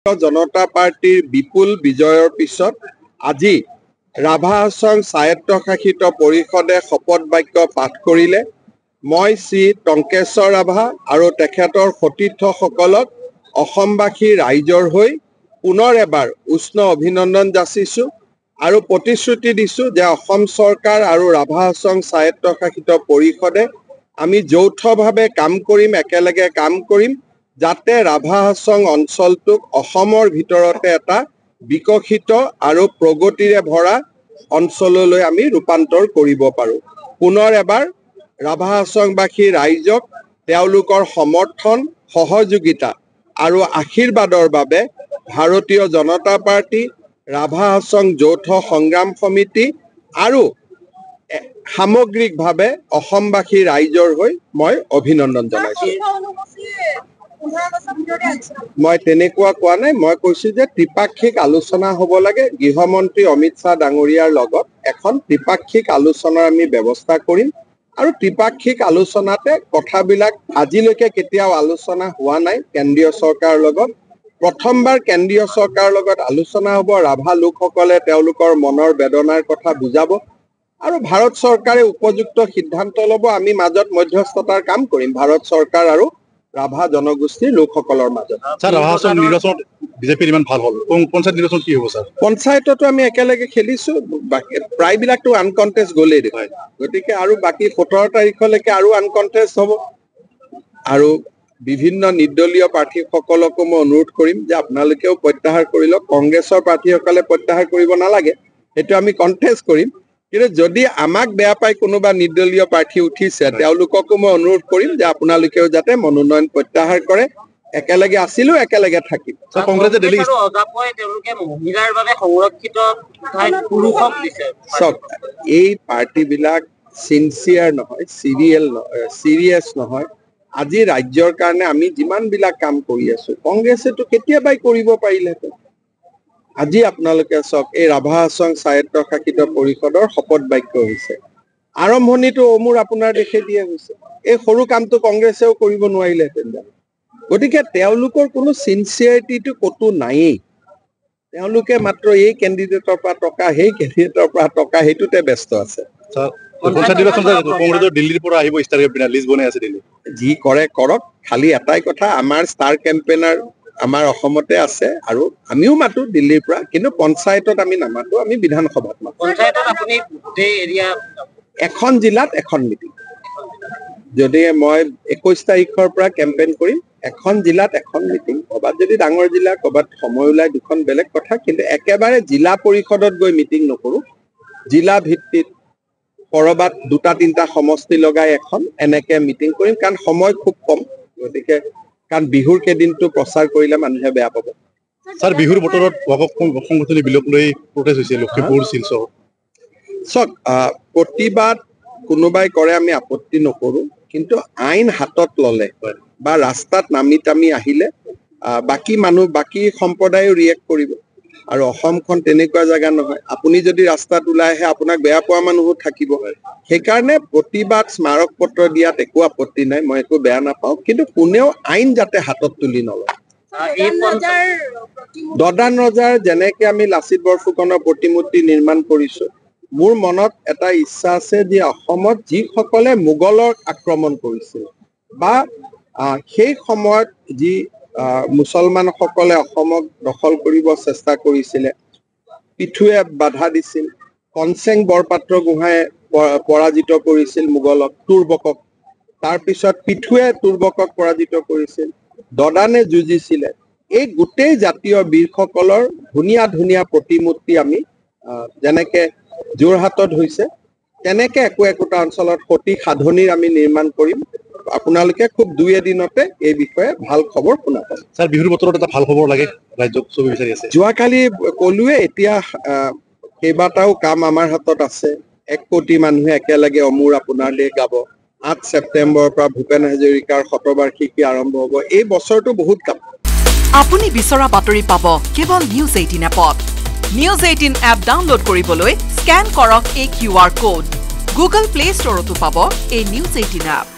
জনতা পাৰ্টিৰ বিপুল বিজয়ৰ পিছত আজি ৰাভা হাছং স্বায়ত্তশাসিত পৰিষদে শপত বাক্য পাঠ কৰিলে। মই শ্ৰী টংকেশ্বৰ ৰাভা আৰু তেখেতৰ সতীৰ্থসকলক অসমবাসী ৰাইজৰ হৈ পুনৰ এবাৰ উষ্ণ অভিনন্দন যাচিছোঁ আৰু প্ৰতিশ্ৰুতি দিছোঁ যে অসম চৰকাৰ আৰু ৰাভা হাছং স্বায়ত্তশাসিত পৰিষদে আমি যৌথভাৱে কাম কৰিম, একেলগে কাম কৰিম, যাতে ৰাভা হাছং অঞ্চলটোক অসমৰ ভিতৰতে এটা বিকশিত আৰু প্ৰগতিৰে ভৰা অঞ্চললৈ আমি ৰূপান্তৰ কৰিব পাৰোঁ। পুনৰ এবাৰ ৰাভা হাছংবাসী ৰাইজক তেওঁলোকৰ সমৰ্থন, সহযোগিতা আৰু আশীৰ্বাদৰ বাবে ভাৰতীয় জনতা পাৰ্টি, ৰাভা হাছং যৌথ সংগ্ৰাম সমিতি আৰু সামগ্ৰিকভাৱে অসমবাসী ৰাইজৰ হৈ মই অভিনন্দন জনাইছোঁ। মই তেনেকুৱা কোৱা নাই, মই কৈছোঁ যে ত্ৰিপাক্ষিক আলোচনা হ'ব লাগে। গৃহমন্ত্ৰী অমিত শ্বাহ ডাঙৰীয়াৰ লগত এখন ত্ৰিপাক্ষিক আলোচনাৰ আমি ব্যৱস্থা কৰিম আৰু ত্ৰিপাক্ষিক আলোচনাতে কথাবিলাক আজিলৈকে কেতিয়াও আলোচনা হোৱা নাই কেন্দ্ৰীয় চৰকাৰৰ লগত। প্ৰথমবাৰ কেন্দ্ৰীয় চৰকাৰৰ লগত আলোচনা হ'ব, ৰাভা লোকসকলে তেওঁলোকৰ মনৰ বেদনাৰ কথা বুজাব আৰু ভাৰত চৰকাৰে উপযুক্ত সিদ্ধান্ত ল'ব। আমি মাজত মধ্যস্থতাৰ কাম কৰিম ভাৰত চৰকাৰ আৰু ৰাভা জনগোষ্ঠীৰ লোকসকলৰ মাজত। বিজেপিৰ ইমান ভাল হ'ল, পঞ্চায়ত নিৰ্বাচন কি হ'ব ছাৰ? পঞ্চায়ততো আমি একেলগে খেলিছোঁ, প্ৰায়বিলাকতো আনকণ্টেষ্ট গ'লেই দেখুৱাই, গতিকে আৰু বাকী 17 তাৰিখলৈকে আৰু আনকণ্টেষ্ট হ'ব। আৰু বিভিন্ন নিৰ্দলীয় প্ৰাৰ্থীসকলকো মই অনুৰোধ কৰিম যে আপোনালোকেও প্ৰত্যাহাৰ কৰি লওক। কংগ্ৰেছৰ প্ৰাৰ্থীসকলে প্ৰত্যাহাৰ কৰিব নালাগে, সেইটো আমি কণ্টেষ্ট কৰিম। কিন্তু যদি আমাক বেয়া পাই কোনোবা নিৰ্দলীয় প্ৰাৰ্থী উঠিছে, তেওঁলোককো মই অনুৰোধ কৰিম যে আপোনালোকেও যাতে মনোনয়ন প্ৰত্যাহাৰ কৰে। একেলগে আছিলো, একেলগে থাকিম। চাওক, এই পাৰ্টিবিলাক চিনচিয়াৰ নহয়, চিৰিয়াছ নহয়। আজি ৰাজ্যৰ কাৰণে আমি যিমানবিলাক কাম কৰি আছো, কংগ্ৰেছেতো কেতিয়াবাই কৰিব পাৰিলেহেঁতেন। আজি আপোনালোকে চাওক, এই ৰাভা হাছং স্বায়ত্তশাসিত পৰিষদৰ শপত বাক্য হৈছে, আৰম্ভণিটো মোৰ আপোনাৰ দেশে দিয়া হৈছে। এই সৰু কামটো কংগ্ৰেছেও কৰিব নোৱাৰিলেহেঁতেন। গতিকে তেওঁলোকৰ কোনো চিনচিয়াৰিটিটো ক'তো নায়েই। তেওঁলোকে মাত্ৰ এই কেণ্ডিডেটৰ পৰা টকা, সেই কেণ্ডিডেটৰ পৰা টকা, সেইটোতে ব্যস্ত আছে। যি কৰে কৰক, খালি এটাই কথা, আমাৰ ষ্টাৰ কেম্পেইনাৰ আমাৰ অসমতে আছে আৰু আমিও মাতো দিল্লীৰ পৰা, কিন্তু পঞ্চায়তত আমি নামাতো, আমি বিধানসভাত মাতো। এখন জিলাত এখন মিটিং। যদি মই 21 তাৰিখৰ পৰা কেম্পেইন কৰিম, এখন জিলাত এখন মিটিং। ক'ৰবাত যদি ডাঙৰ জিলা, ক'ৰবাত সময় ওলাই দুখন বেলেগ কথা, কিন্তু একেবাৰে জিলা পৰিষদত গৈ মিটিং নকৰোঁ। জিলা ভিত্তিত ক'ৰবাত 2-3টা সমষ্টি লগাই এখন এনেকে মিটিং কৰিম, কাৰণ সময় খুব কম। গতিকে কাৰণ বিহুৰ কেইদিনটো প্ৰচাৰ কৰিলে মানুহে বেয়া পাব। ছাৰ, বিহুৰ বতৰত সংগঠনে বিলোপ লৈ প্ৰটেষ্ট হৈছে লখিমপুৰ, শিলচৰ। চাওক, প্ৰতিবাদ কোনোবাই কৰে, আমি আপত্তি নকৰোঁ, কিন্তু আইন হাতত ল'লে বা ৰাস্তাত নামি টামি আহিলে বাকী মানুহ, বাকী সম্প্ৰদায়ো ৰিয়েক্ট কৰিব। আৰু অসমখন তেনেকুৱা জেগা নহয়, আপুনি যদি ৰাস্তাত ওলাই আহে আপোনাক বেয়া পোৱা মানুহো থাকিব। সেইকাৰণে প্ৰতিবাদ স্মাৰক পত্ৰ দিয়াত একো আপত্তি নাই, মই একো বেয়া নাপাওঁ, কিন্তু কোনেও আইন যাতে হাতত তুলি নলয়। দদান ৰজাৰ যেনেকে আমি লাচিত বৰফুকনৰ প্ৰতিমূৰ্তি নিৰ্মাণ কৰিছো, মোৰ মনত এটা ইচ্ছা আছে যে অসমত যিসকলে মোগলক আক্ৰমণ কৰিছিল বা সেই সময়ত যি মুছলমানসকলে অসমক দখল কৰিব চেষ্টা কৰিছিলে, পিঠুৱে বাধা দিছিল, কনচেং বৰপাত্ৰ গোহাঁয়ে পৰাজিত কৰিছিল মোগলক, তুৰ্বকক। তাৰপিছত পিঠুৱে তুৰ্বকক পৰাজিত কৰিছিল, দদানে যুঁজিছিলে। এই গোটেই জাতীয় বীৰসকলৰ ধুনীয়া ধুনীয়া প্ৰতিমূৰ্তি আমি যেনেকে যোৰহাটত হৈছে, তেনেকে একোটা অঞ্চলত সতী সাধনীৰ আমি নিৰ্মাণ কৰিম। আপোনালোকে খুব 2 এদিনতে এই বিষয়ে ভাল খবৰ শুনা পাব। ছাৰ, বিহুৰ বতৰত এটা ভাল খবৰ লাগে, ৰাজ্যত চবে বিচাৰি আছে। যোৱাকালি ক'লোৱে, এতিয়া কেইবাটাও কাম আমাৰ হাতত আছে। 1 কোটি মানুহে একেলগে অমূৰ আপোনাৰ দেশ গাব। 8 ছেপ্টেম্বৰৰ পৰা ভূপেন হাজৰিকাৰ শতবাৰ্ষিকী আৰম্ভ হ'ব। এই বছৰটো বহুত কাম। আপুনি বিচৰা বাতৰি পাব কেৱল নিউজ 18 এপত। নিউজ 18 এপ ডাউনলোড কৰিবলৈ স্কেন কৰক এই QR কোড। গুগল প্লে ষ্টৰতো পাব এই নিউজ 18 এপ।